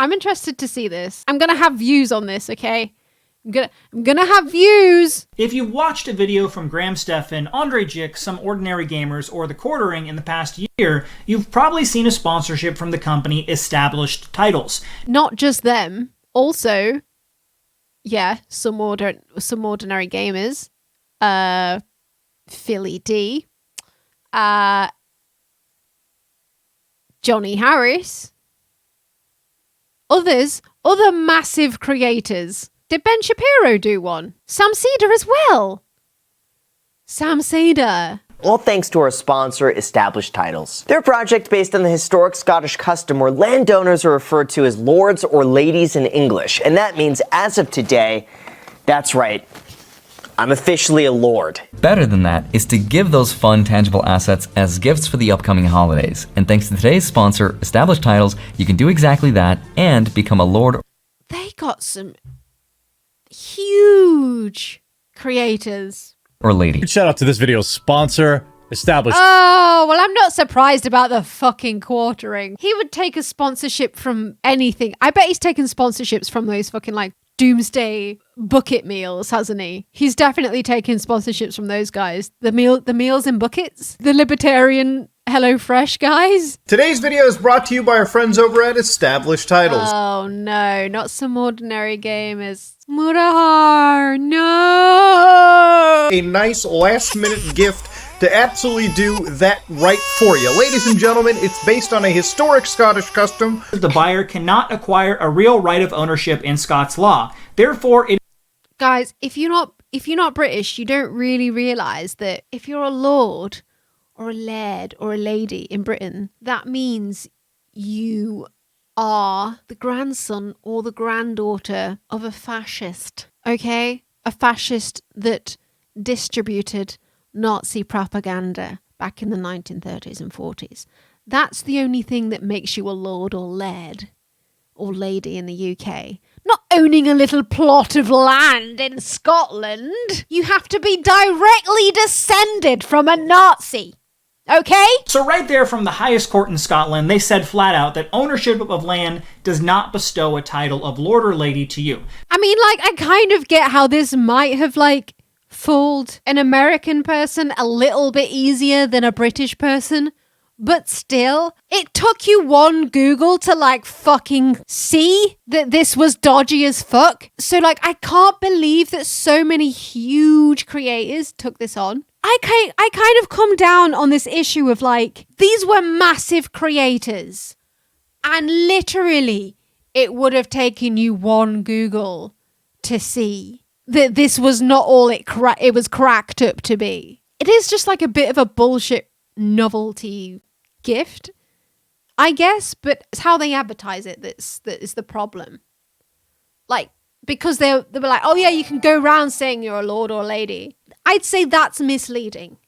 I'm interested to see this. I'm gonna have views on this, okay? I'm gonna have views! If you've watched a video from Graham Stephan, Andre Jick, Some Ordinary Gamers, or The Quartering in the past year, you've probably seen a sponsorship from the company Established Titles. Not just them. Also, yeah, some ordinary gamers. Philly D. Johnny Harris. Other massive creators. Did Ben Shapiro do one? Sam Cedar as well. Sam Cedar. All thanks to our sponsor, Established Titles. Their project based on the historic Scottish custom where landowners are referred to as lords or ladies in English. And that means, as of today, that's right, I'm officially a lord. Better than that is to give those fun, tangible assets as gifts for the upcoming holidays. And thanks to today's sponsor, Established Titles, you can do exactly that and become a lord. They got some huge creators. Or lady. Shout out to this video's sponsor, Established. Oh, well, I'm not surprised about the fucking Quartering. He would take a sponsorship from anything. I bet he's taken sponsorships from those fucking, like, doomsday bucket meals, hasn't he? He's definitely taken sponsorships from those guys. The meals in buckets? The libertarian HelloFresh guys? Today's video is brought to you by our friends over at Established Titles. Oh no, not Some Ordinary Gamers. Murahar, no! A nice last-minute gift to absolutely do that right for you. Ladies and gentlemen, it's based on a historic Scottish custom. The buyer cannot acquire a real right of ownership in Scots law. Therefore, it... Guys, if you're not British, you don't really realise that if you're a lord or a laird or a lady in Britain, that means you are the grandson or the granddaughter of a fascist, okay? A fascist that distributed Nazi propaganda back in the 1930s and 40s. That's the only thing that makes you a lord or laird or lady in the UK. Not owning a little plot of land in Scotland. You have to be directly descended from a Nazi. Okay? So right there from the highest court in Scotland, they said flat out that ownership of land does not bestow a title of lord or lady to you. I mean, like, I kind of get how this might have, like, fooled an American person a little bit easier than a British person. But still, it took you one Google to, like, fucking see that this was dodgy as fuck. So, like, I can't believe that so many huge creators took this on. I kind of come down on this issue of, like, these were massive creators. And literally, it would have taken you one Google to see that this was not all it was cracked up to be. It is just like a bit of a bullshit novelty gift, I guess, but it's how they advertise it that is the problem. Like, because they were like, oh yeah, you can go around saying you're a lord or a lady. I'd say that's misleading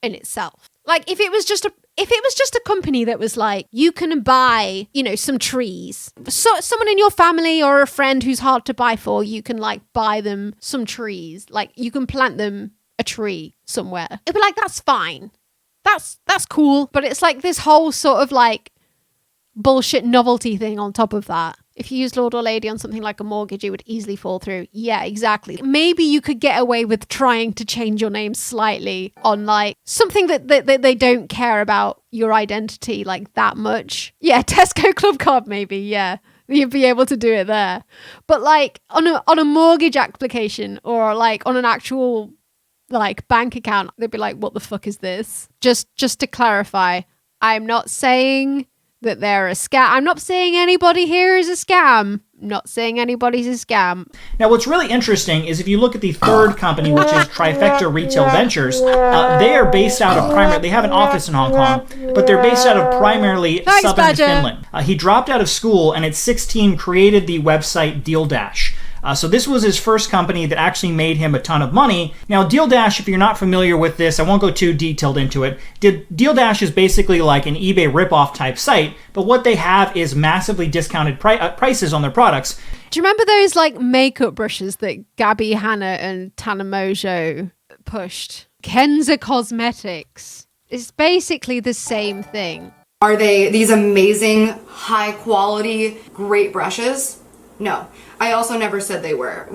in itself. Like, if it was just a company that was like, you can buy, you know, some trees. So someone in your family or a friend who's hard to buy for, you can, like, buy them some trees. Like, you can plant them a tree somewhere. It'd be like, that's fine. That's cool. But it's like this whole sort of, like, bullshit novelty thing on top of that. If you use lord or lady on something like a mortgage, it would easily fall through. Yeah, exactly. Maybe you could get away with trying to change your name slightly on, like, something that they don't care about your identity, like, that much. Yeah, Tesco Club Card, maybe. Yeah, you'd be able to do it there. But, like, on a mortgage application or, like, on an actual, like, bank account, they'd be like, what the fuck is this? Just to clarify, I'm not saying that they're a scam. I'm not saying anybody here is a scam. I'm not saying anybody's a scam. Now, what's really interesting is if you look at the third company, which is Trifecta Retail Ventures, they are based out of they have an office in Hong Kong, but they're based out of primarily southern Finland. He dropped out of school and at 16 created the website Deal Dash. So this was his first company that actually made him a ton of money. Now, Deal Dash, if you're not familiar with this, I won't go too detailed into it. Deal Dash is basically like an eBay ripoff type site, but what they have is massively discounted prices on their products. Do you remember those, like, makeup brushes that Gabby Hanna and Tana Mojo pushed? Kenza Cosmetics. It's basically the same thing. Are they these amazing, high quality, great brushes? No. I also never said they were.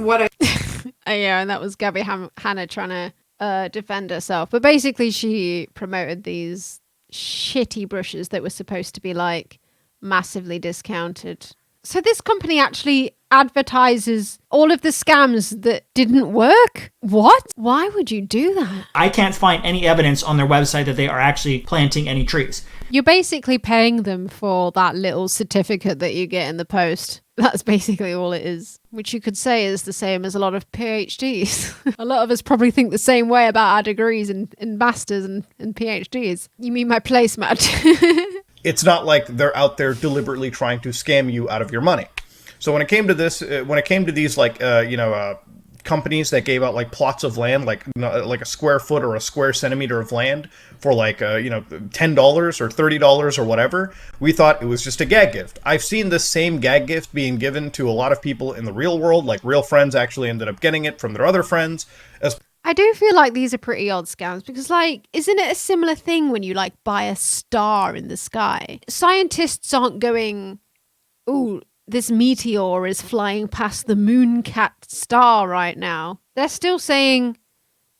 Yeah, and that was Gabby Hannah trying to defend herself. But basically she promoted these shitty brushes that were supposed to be like massively discounted. So this company actually advertises all of the scams that didn't work? What? Why would you do that? I can't find any evidence on their website that they are actually planting any trees. You're basically paying them for that little certificate that you get in the post. That's basically all it is, which you could say is the same as a lot of PhDs. A lot of us probably think the same way about our degrees and masters and PhDs. You mean my placemat? It's not like they're out there deliberately trying to scam you out of your money. So when it came to this, when it came to these companies that gave out like plots of land, like a square foot or a square centimeter of land for like $10 or $30 or whatever, we thought it was just a gag gift. I've seen this same gag gift being given to a lot of people in the real world, like real friends actually ended up getting it from their other friends. I do feel like these are pretty odd scams because, like, isn't it a similar thing when you, like, buy a star in the sky? Scientists aren't going, ooh, this meteor is flying past the Mooncat star right now. They're still saying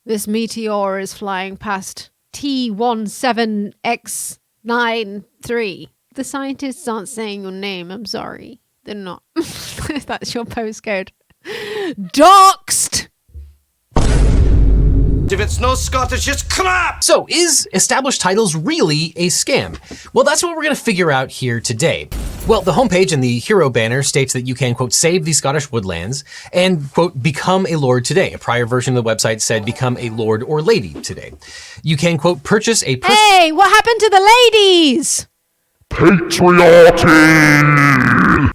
this meteor is flying past T17X93. The scientists aren't saying your name, I'm sorry. They're not. That's your postcode. Doxed! If it's no Scottish, it's crap! So, is established titles really a scam? Well, that's what we're going to figure out here today. Well, the homepage and the hero banner states that you can, quote, save the Scottish woodlands and, quote, become a lord today. A prior version of the website said become a lord or lady today. You can, quote, purchase a... Hey, what happened to the ladies? Patriarchy!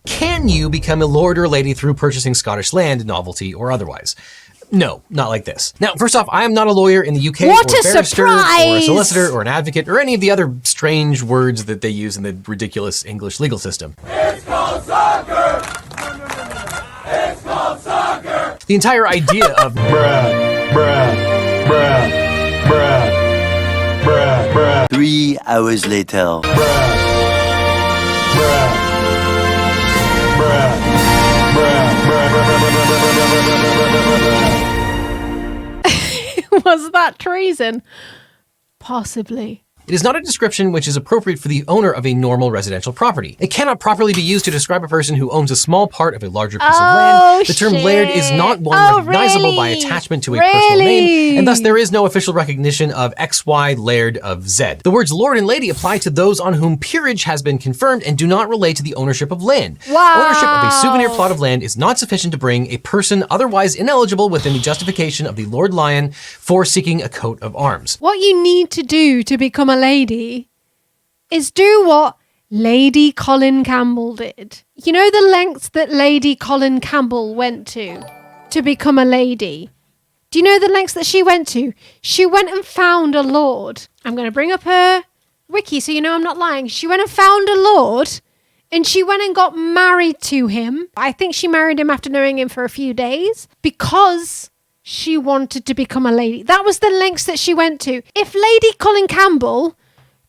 Can you become a lord or lady through purchasing Scottish land, novelty, or otherwise? No, not like this. Now, first off, I am not a lawyer in the UK, what or a barrister, surprise! or a solicitor, or an advocate, or any of the other strange words that they use in the ridiculous English legal system. It's called soccer! It's called soccer! The entire idea of bruh, bruh, bruh, bruh, bruh, bruh. 3 hours later. Bruh, bruh, bruh, bruh, bruh, Was that treason? Possibly. It is not a description which is appropriate for the owner of a normal residential property. It cannot properly be used to describe a person who owns a small part of a larger piece of land. The term laird is not one recognizable by attachment to a personal name, and thus there is no official recognition of XY laird of Z. The words lord and lady apply to those on whom peerage has been confirmed and do not relate to the ownership of land. Wow. Ownership of a souvenir plot of land is not sufficient to bring a person otherwise ineligible within the justification of the Lord Lion for seeking a coat of arms. What you need to do to become a lady is do what Lady Colin Campbell did. You know the lengths that Lady Colin Campbell went to become a lady? Do you know the lengths that she went to? She went and found a lord. I'm going to bring up her wiki so you know I'm not lying. She went and found a lord and she went and got married to him. I think she married him after knowing him for a few days because she wanted to become a lady. That was the lengths that she went to. If Lady Colin Campbell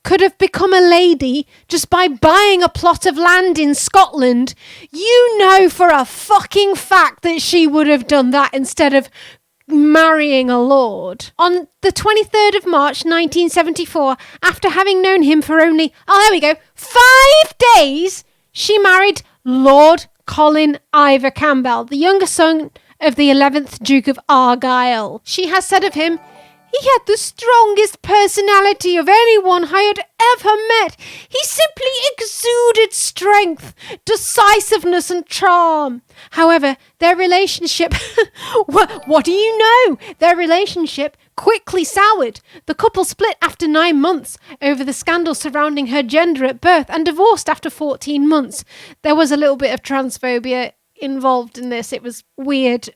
could have become a lady just by buying a plot of land in Scotland, you know for a fucking fact that she would have done that instead of marrying a lord. On the 23rd of March 1974, after having known him for only, 5 days, she married Lord Colin Ivor Campbell, the younger son of the 11th Duke of Argyll. She has said of him, he had the strongest personality of anyone I had ever met. He simply exuded strength, decisiveness and charm. However, their relationship... what do you know? Their relationship quickly soured. The couple split after 9 months over the scandal surrounding her gender at birth and divorced after 14 months. There was a little bit of transphobia involved in this. It was weird.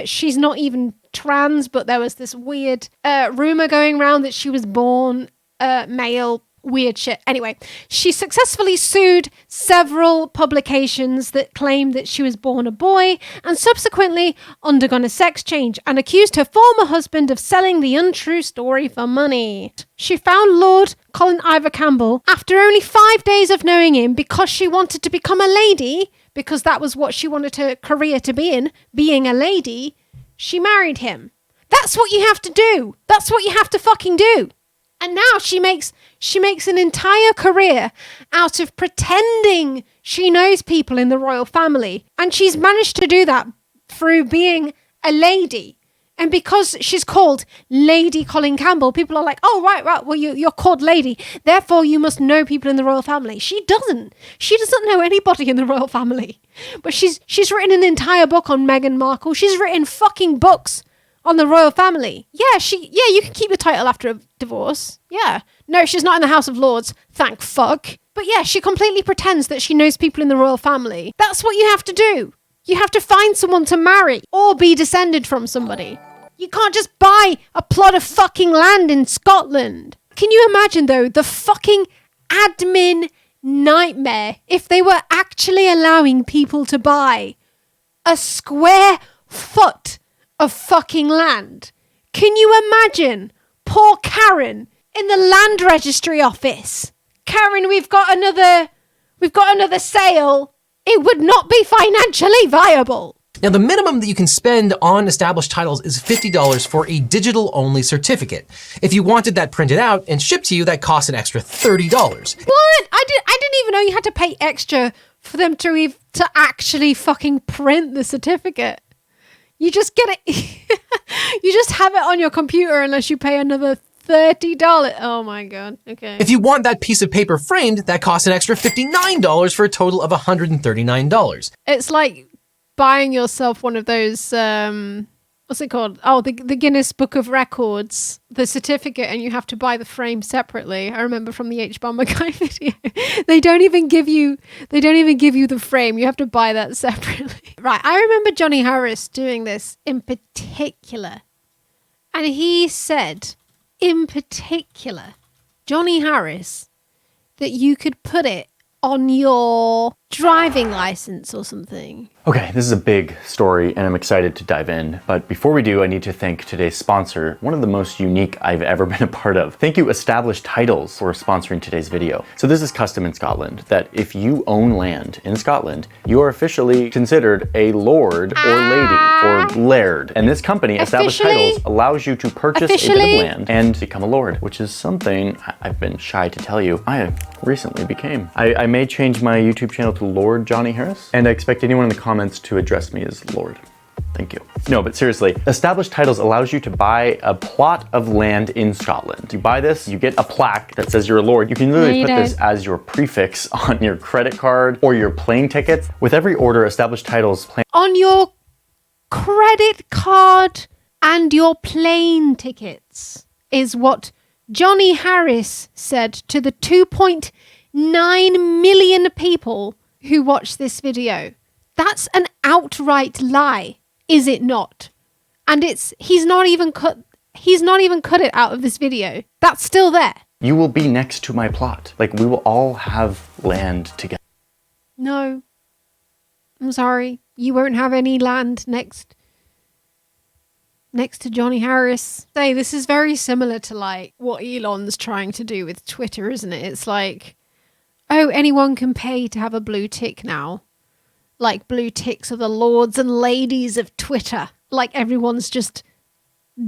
She's not even trans, but there was this weird rumor going around that she was born male weird shit. Anyway, she successfully sued several publications that claimed that she was born a boy and subsequently undergone a sex change and accused her former husband of selling the untrue story for money. She found Lord Colin Ivor Campbell after only 5 days of knowing him because she wanted to become a lady, because that was what she wanted her career to be in, being a lady. She married him. That's what you have to do. That's what you have to fucking do. And now she makes an entire career out of pretending she knows people in the royal family. And she's managed to do that through being a lady. And because she's called Lady Colin Campbell, people are like, oh, right, well, you're called Lady. Therefore, you must know people in the royal family. She doesn't. She doesn't know anybody in the royal family. But she's written an entire book on Meghan Markle. She's written fucking books on the royal family. Yeah, you can keep the title after a divorce. Yeah. No, she's not in the House of Lords. Thank fuck. But yeah, she completely pretends that she knows people in the royal family. That's what you have to do. You have to find someone to marry or be descended from somebody. You can't just buy a plot of fucking land in Scotland. Can you imagine, though, the fucking admin nightmare if they were actually allowing people to buy a square foot of fucking land? Can you imagine poor Karen in the land registry office? Karen, we've got another sale. It would not be financially viable. Now, the minimum that you can spend on established titles is $50 for a digital-only certificate. If you wanted that printed out and shipped to you, that costs an extra $30. What? I didn't even know you had to pay extra for them to actually fucking print the certificate. You just get it. You just have it on your computer unless you pay another $30. Oh my God. Okay. If you want that piece of paper framed, that costs an extra $59 for a total of $139. It's like buying yourself one of those, what's it called? Oh, the Guinness Book of Records, the certificate, and you have to buy the frame separately. I remember from the H Bomber Guy video. They don't even give you the frame. You have to buy that separately. Right. I remember Johnny Harris doing this in particular. And he said, in particular, Johnny Harris, that you could put it on your driving license or something. Okay, this is a big story and I'm excited to dive in, but before we do, I need to thank today's sponsor, one of the most unique I've ever been a part of. Thank you, Established Titles, for sponsoring today's video. So this is custom in Scotland, that if you own land in Scotland, you are officially considered a lord or lady or laird. And this company, Established Titles, allows you to purchase a bit of land and become a lord, which is something I've been shy to tell you I recently became. I may change my YouTube channel to Lord Johnny Harris, and I expect anyone in the comments to address me as Lord. Thank you. No, but seriously, Established Titles allows you to buy a plot of land in Scotland. You buy this, you get a plaque that says you're a lord. You can literally put this as your prefix on your credit card or your plane tickets. With every order, Established Titles on your credit card and your plane tickets is what Johnny Harris said to the 2.9 million people who watched this video. That's an outright lie, is it not? And he's not even cut it out of this video. That's still there. You will be next to my plot. Like, we will all have land together. No. I'm sorry. You won't have any land next to Johnny Harris. Say, this is very similar to like what Elon's trying to do with Twitter, isn't it? It's like, oh, anyone can pay to have a blue tick now. Like blue ticks are the lords and ladies of Twitter. Like everyone's just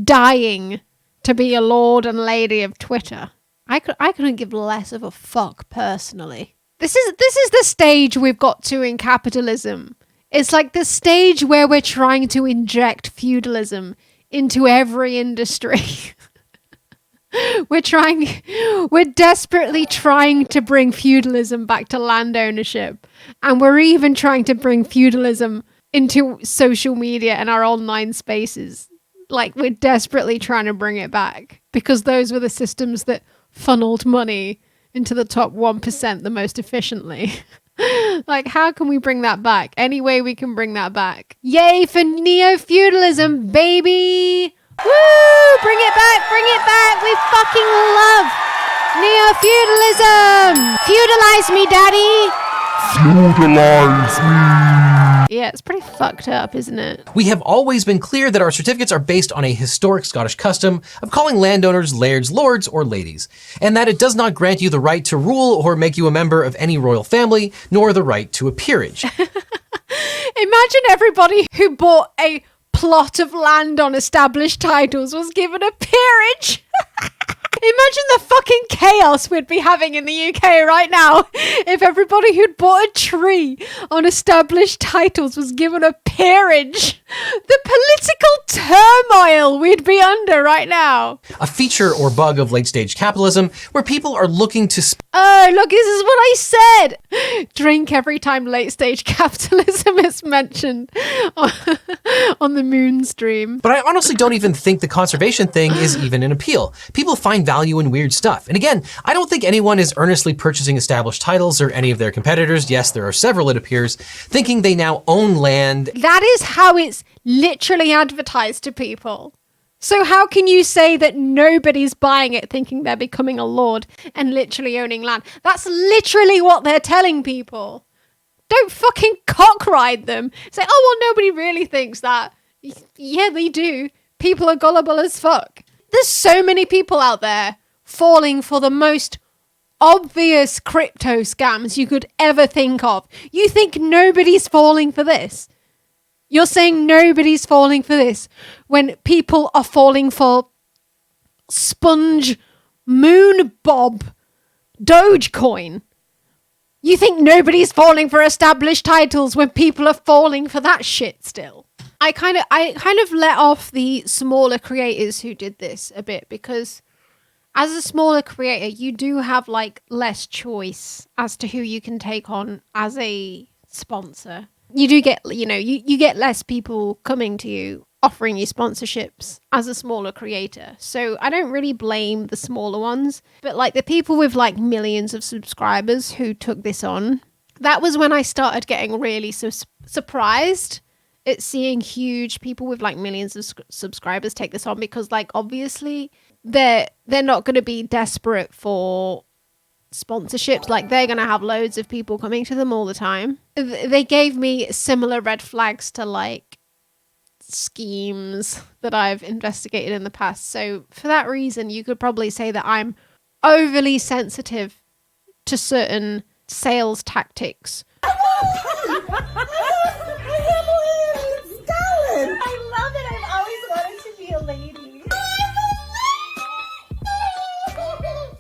dying to be a lord and lady of Twitter. I couldn't give less of a fuck personally. This is the stage we've got to in capitalism. It's like the stage where we're trying to inject feudalism into every industry. We're desperately trying to bring feudalism back to land ownership. And we're even trying to bring feudalism into social media and our online spaces. Like, we're desperately trying to bring it back because those were the systems that funneled money into the top 1% the most efficiently. Like, how can we bring that back? Any way we can bring that back. Yay for neo-feudalism, baby! Woo! Bring it back! Bring it back! Neo-feudalism! Feudalize me, daddy! Feudalize me! Yeah, it's pretty fucked up, isn't it? We have always been clear that our certificates are based on a historic Scottish custom of calling landowners lairds, lords, or ladies, and that it does not grant you the right to rule or make you a member of any royal family, nor the right to a peerage. Imagine everybody who bought a plot of land on established titles was given a peerage. Imagine the fucking chaos we'd be having in the UK right now if everybody who'd bought a tree on established titles was given a peerage. The political turmoil we'd be under right now. A feature or bug of late-stage capitalism where people are looking to... Oh, look, this is what I said. Drink every time late-stage capitalism is mentioned on the moon stream. But I honestly don't even think the conservation thing is even an appeal. People find value in weird stuff. And again, I don't think anyone is earnestly purchasing established titles or any of their competitors. Yes, there are several, it appears, thinking they now own land. That is how it's literally advertised to people. So how can you say that nobody's buying it thinking they're becoming a lord and literally owning land? That's literally what they're telling people. Don't fucking cockride them. Say, oh, well, nobody really thinks that. Yeah, they do. People are gullible as fuck. There's so many people out there falling for the most obvious crypto scams you could ever think of. You think nobody's falling for this? You're saying nobody's falling for this when people are falling for sponge moon bob Dogecoin. You think nobody's falling for established titles when people are falling for that shit still? I kind of let off the smaller creators who did this a bit because as a smaller creator, you do have like less choice as to who you can take on as a sponsor. You do get, you get less people coming to you offering you sponsorships as a smaller creator. So I don't really blame the smaller ones, but like the people with like millions of subscribers who took this on, that was when I started getting really surprised at seeing huge people with like millions of subscribers take this on, because like obviously they're not going to be desperate for sponsorships. Like they're going to have loads of people coming to them all the time. They gave me similar red flags to like schemes that I've investigated in the past. So for that reason, you could probably say that I'm overly sensitive to certain sales tactics. I love it. I've always wanted to be a lady.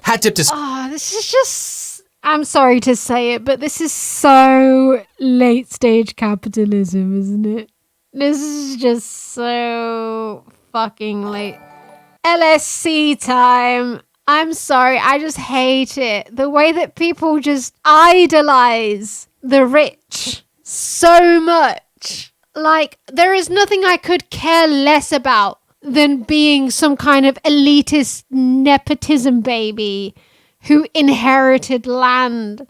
Hat tip to... This is just... I'm sorry to say it, but this is so late stage capitalism, isn't it? This is just so fucking late. LSC time. I'm sorry, I just hate it. The way that people just idolize the rich so much. Like, there is nothing I could care less about than being some kind of elitist nepotism baby who inherited land.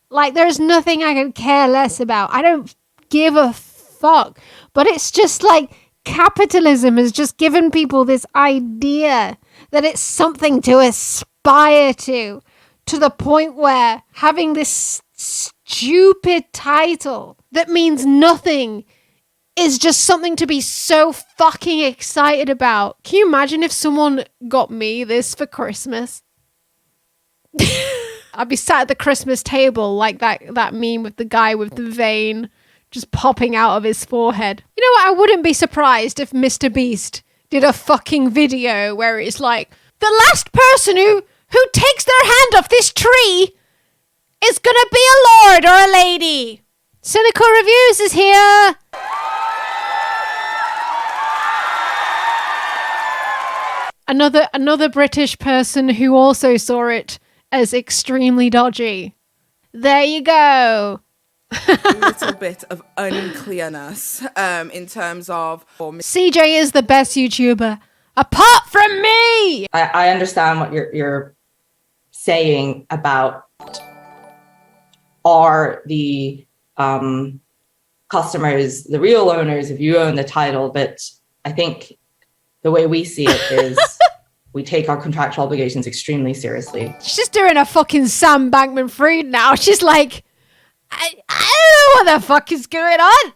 Like, there's nothing I could care less about. I don't give a fuck. But it's just like capitalism has just given people this idea that it's something to aspire to the point where having this stupid title that means nothing is just something to be so fucking excited about. Can you imagine if someone got me this for Christmas? I'd be sat at the Christmas table like that meme with the guy with the vein just popping out of his forehead. You know what? I wouldn't be surprised if Mr. Beast did a fucking video where it's like, the last person who takes their hand off this tree is gonna be a lord or a lady. Cynical Reviews is here. Another British person who also saw it as extremely dodgy. There you go. A little bit of unclearness in terms of... CJ is the best YouTuber, apart from me! I understand what you're saying about are the customers the real owners if you own the title, but I think the way we see it is We take our contractual obligations extremely seriously. She's just doing a fucking Sam Bankman-Fried now. She's like, I don't know what the fuck is going on.